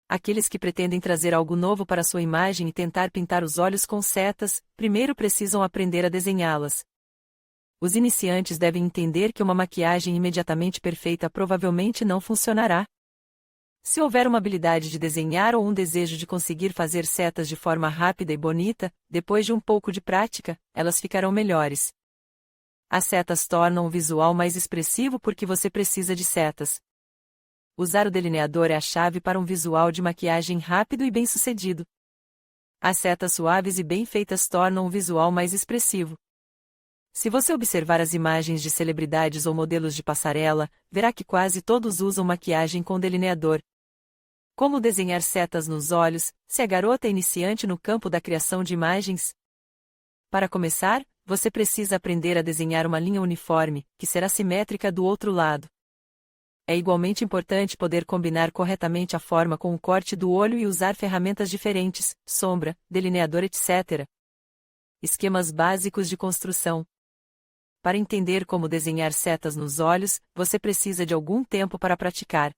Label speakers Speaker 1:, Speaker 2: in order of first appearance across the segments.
Speaker 1: Aqueles que pretendem trazer algo novo para sua imagem e tentar pintar os olhos com setas, primeiro precisam aprender a desenhá-las. Os iniciantes devem entender que uma maquiagem imediatamente perfeita provavelmente não funcionará. Se houver uma habilidade de desenhar ou um desejo de conseguir fazer setas de forma rápida e bonita, depois de um pouco de prática, elas ficarão melhores. As setas tornam o visual mais expressivo porque você precisa de setas. Usar o delineador é a chave para um visual de maquiagem rápido e bem-sucedido. As setas suaves e bem feitas tornam o visual mais expressivo. Se você observar as imagens de celebridades ou modelos de passarela, verá que quase todos usam maquiagem com delineador. Como desenhar setas nos olhos, se a garota é iniciante no campo da criação de imagens? Para começar, você precisa aprender a desenhar uma linha uniforme, que será simétrica do outro lado. É igualmente importante poder combinar corretamente a forma com o corte do olho e usar ferramentas diferentes, sombra, delineador, etc. Esquemas básicos de construção. Para entender como desenhar setas nos olhos, você precisa de algum tempo para praticar.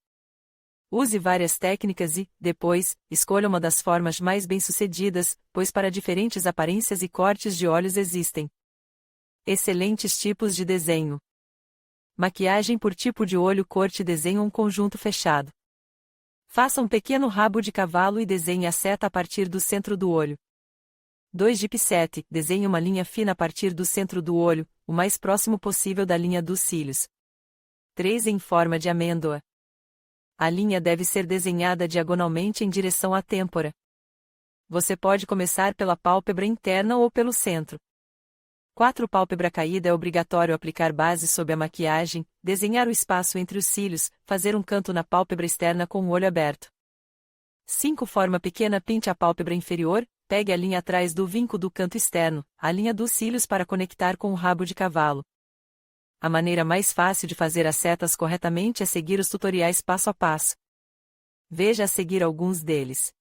Speaker 1: Use várias técnicas e, depois, escolha uma das formas mais bem-sucedidas, pois para diferentes aparências e cortes de olhos existem excelentes tipos de desenho. Maquiagem por tipo de olho. Corte. Desenhe um conjunto fechado. Faça um pequeno rabo de cavalo e desenhe a seta a partir do centro do olho. 2 de Pissette. Desenhe uma linha fina a partir do centro do olho, o mais próximo possível da linha dos cílios. 3 em forma de amêndoa. A linha deve ser desenhada diagonalmente em direção à têmpora. Você pode começar pela pálpebra interna ou pelo centro. 4 Pálpebra caída. É obrigatório aplicar base sob a maquiagem, desenhar o espaço entre os cílios, fazer um canto na pálpebra externa com o olho aberto. 5 Forma pequena. Pinte a pálpebra inferior, pegue a linha atrás do vinco do canto externo, a linha dos cílios para conectar com o rabo de cavalo. A maneira mais fácil de fazer as setas corretamente é seguir os tutoriais passo a passo. Veja a seguir alguns deles.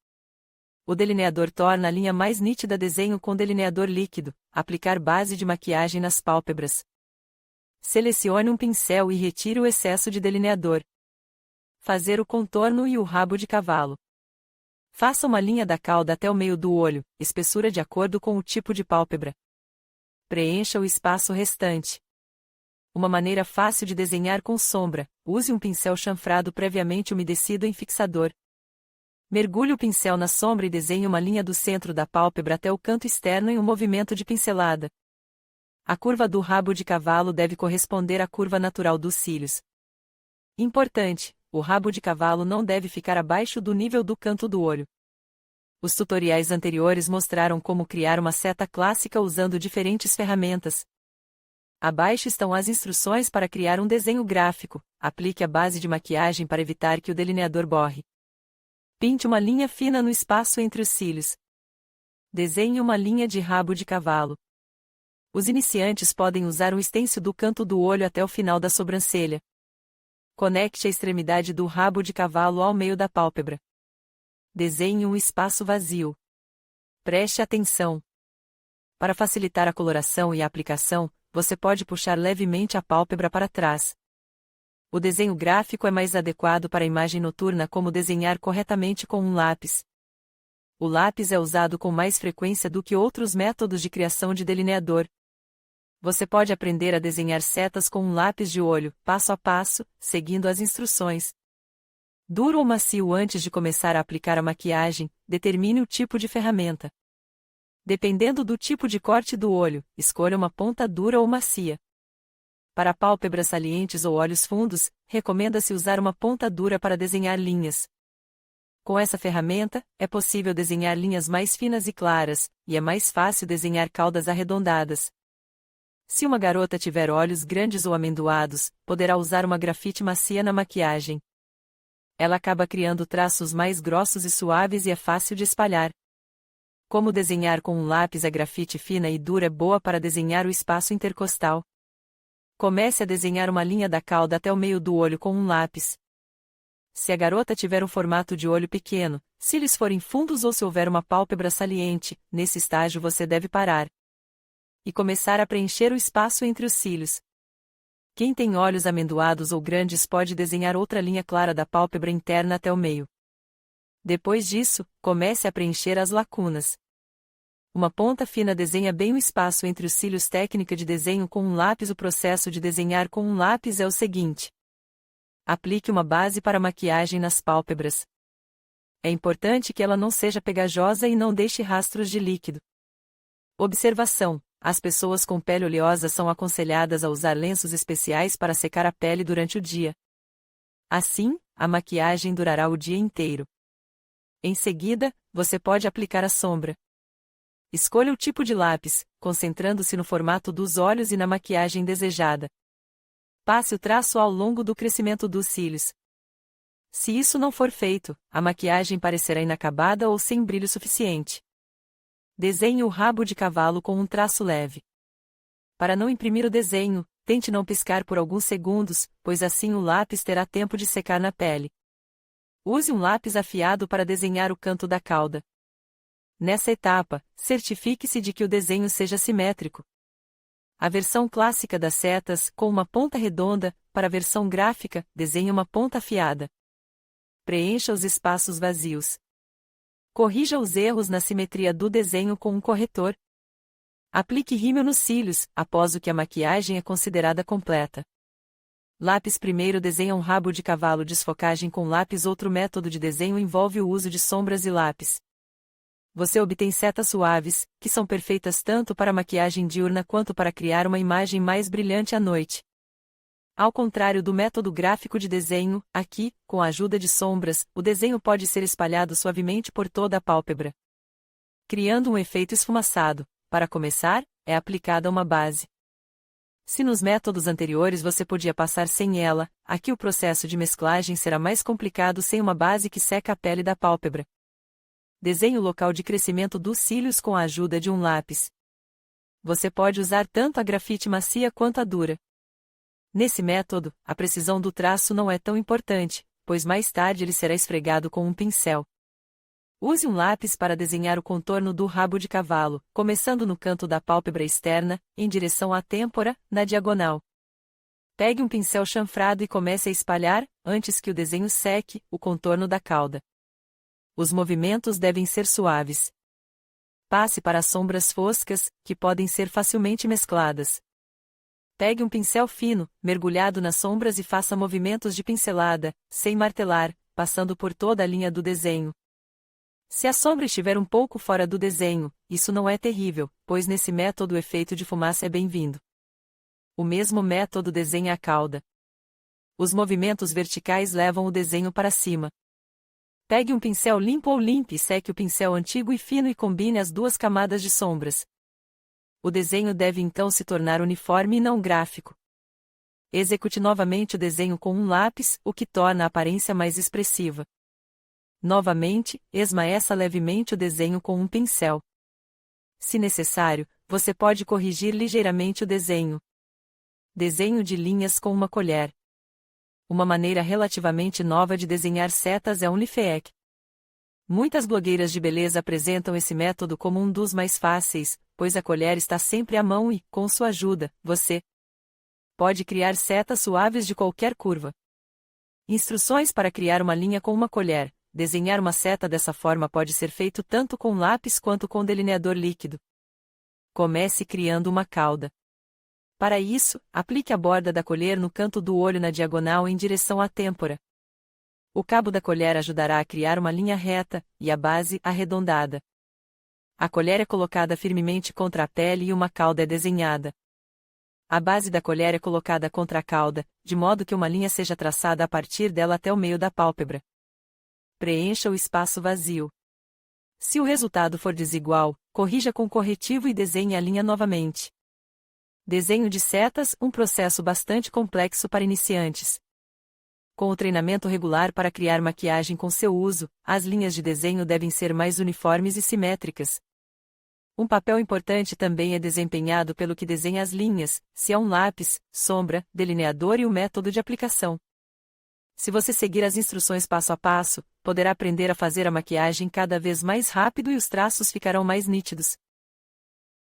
Speaker 1: O delineador torna a linha mais nítida. Desenho com delineador líquido. Aplicar base de maquiagem nas pálpebras. Selecione um pincel e retire o excesso de delineador. Fazer o contorno e o rabo de cavalo. Faça uma linha da cauda até o meio do olho, espessura de acordo com o tipo de pálpebra. Preencha o espaço restante. Uma maneira fácil de desenhar com sombra: use um pincel chanfrado previamente umedecido em fixador. Mergulhe o pincel na sombra e desenhe uma linha do centro da pálpebra até o canto externo em um movimento de pincelada. A curva do rabo de cavalo deve corresponder à curva natural dos cílios. Importante: o rabo de cavalo não deve ficar abaixo do nível do canto do olho. Os tutoriais anteriores mostraram como criar uma seta clássica usando diferentes ferramentas. Abaixo estão as instruções para criar um desenho gráfico. Aplique a base de maquiagem para evitar que o delineador borre. Pinte uma linha fina no espaço entre os cílios. Desenhe uma linha de rabo de cavalo. Os iniciantes podem usar um stencil do canto do olho até o final da sobrancelha. Conecte a extremidade do rabo de cavalo ao meio da pálpebra. Desenhe um espaço vazio. Preste atenção. Para facilitar a coloração e a aplicação, você pode puxar levemente a pálpebra para trás. O desenho gráfico é mais adequado para a imagem noturna, como desenhar corretamente com um lápis. O lápis é usado com mais frequência do que outros métodos de criação de delineador. Você pode aprender a desenhar setas com um lápis de olho, passo a passo, seguindo as instruções. Duro ou macio. Antes de começar a aplicar a maquiagem, determine o tipo de ferramenta. Dependendo do tipo de corte do olho, escolha uma ponta dura ou macia. Para pálpebras salientes ou olhos fundos, recomenda-se usar uma ponta dura para desenhar linhas. Com essa ferramenta, é possível desenhar linhas mais finas e claras, e é mais fácil desenhar caudas arredondadas. Se uma garota tiver olhos grandes ou amendoados, poderá usar uma grafite macia na maquiagem. Ela acaba criando traços mais grossos e suaves e é fácil de espalhar. Como desenhar com um lápis? A grafite fina e dura é boa para desenhar o espaço intercostal. Comece a desenhar uma linha da cauda até o meio do olho com um lápis. Se a garota tiver um formato de olho pequeno, cílios forem fundos ou se houver uma pálpebra saliente, nesse estágio você deve parar e começar a preencher o espaço entre os cílios. Quem tem olhos amendoados ou grandes pode desenhar outra linha clara da pálpebra interna até o meio. Depois disso, comece a preencher as lacunas. Uma ponta fina desenha bem o espaço entre os cílios. Técnica de desenho com um lápis. O processo de desenhar com um lápis é o seguinte: aplique uma base para maquiagem nas pálpebras. É importante que ela não seja pegajosa e não deixe rastros de líquido. Observação: as pessoas com pele oleosa são aconselhadas a usar lenços especiais para secar a pele durante o dia. Assim, a maquiagem durará o dia inteiro. Em seguida, você pode aplicar a sombra. Escolha o tipo de lápis, concentrando-se no formato dos olhos e na maquiagem desejada. Passe o traço ao longo do crescimento dos cílios. Se isso não for feito, a maquiagem parecerá inacabada ou sem brilho suficiente. Desenhe o rabo de cavalo com um traço leve. Para não imprimir o desenho, tente não piscar por alguns segundos, pois assim o lápis terá tempo de secar na pele. Use um lápis afiado para desenhar o canto da cauda. Nessa etapa, certifique-se de que o desenho seja simétrico. A versão clássica das setas, com uma ponta redonda, para a versão gráfica, desenhe uma ponta afiada. Preencha os espaços vazios. Corrija os erros na simetria do desenho com um corretor. Aplique rímel nos cílios, após o que a maquiagem é considerada completa. Lápis. Primeiro desenha um rabo de cavalo. Desfocagem com lápis. Outro método de desenho envolve o uso de sombras e lápis. Você obtém setas suaves, que são perfeitas tanto para maquiagem diurna quanto para criar uma imagem mais brilhante à noite. Ao contrário do método gráfico de desenho, aqui, com a ajuda de sombras, o desenho pode ser espalhado suavemente por toda a pálpebra, criando um efeito esfumaçado. Para começar, é aplicada uma base. Se nos métodos anteriores você podia passar sem ela, aqui o processo de mesclagem será mais complicado sem uma base que seca a pele da pálpebra. Desenhe o local de crescimento dos cílios com a ajuda de um lápis. Você pode usar tanto a grafite macia quanto a dura. Nesse método, a precisão do traço não é tão importante, pois mais tarde ele será esfregado com um pincel. Use um lápis para desenhar o contorno do rabo de cavalo, começando no canto da pálpebra externa, em direção à têmpora, na diagonal. Pegue um pincel chanfrado e comece a espalhar, antes que o desenho seque, o contorno da cauda. Os movimentos devem ser suaves. Passe para as sombras foscas, que podem ser facilmente mescladas. Pegue um pincel fino, mergulhado nas sombras e faça movimentos de pincelada, sem martelar, passando por toda a linha do desenho. Se a sombra estiver um pouco fora do desenho, isso não é terrível, pois nesse método o efeito de fumaça é bem-vindo. O mesmo método desenha a cauda. Os movimentos verticais levam o desenho para cima. Pegue um pincel limpo ou limpe e seque o pincel antigo e fino e combine as duas camadas de sombras. O desenho deve então se tornar uniforme e não gráfico. Execute novamente o desenho com um lápis, o que torna a aparência mais expressiva. Novamente, esmaeça levemente o desenho com um pincel. Se necessário, você pode corrigir ligeiramente o desenho. Desenho de linhas com uma colher. Uma maneira relativamente nova de desenhar setas é um lifeek. Muitas blogueiras de beleza apresentam esse método como um dos mais fáceis, pois a colher está sempre à mão e, com sua ajuda, você pode criar setas suaves de qualquer curva. Instruções para criar uma linha com uma colher. Desenhar uma seta dessa forma pode ser feito tanto com lápis quanto com delineador líquido. Comece criando uma cauda. Para isso, aplique a borda da colher no canto do olho na diagonal em direção à têmpora. O cabo da colher ajudará a criar uma linha reta, e a base, arredondada. A colher é colocada firmemente contra a pele e uma cauda é desenhada. A base da colher é colocada contra a cauda, de modo que uma linha seja traçada a partir dela até o meio da pálpebra. Preencha o espaço vazio. Se o resultado for desigual, corrija com corretivo e desenhe a linha novamente. Desenho de setas, um processo bastante complexo para iniciantes. Com o treinamento regular para criar maquiagem com seu uso, as linhas de desenho devem ser mais uniformes e simétricas. Um papel importante também é desempenhado pelo que desenha as linhas, se é um lápis, sombra, delineador e o método de aplicação. Se você seguir as instruções passo a passo, poderá aprender a fazer a maquiagem cada vez mais rápido e os traços ficarão mais nítidos.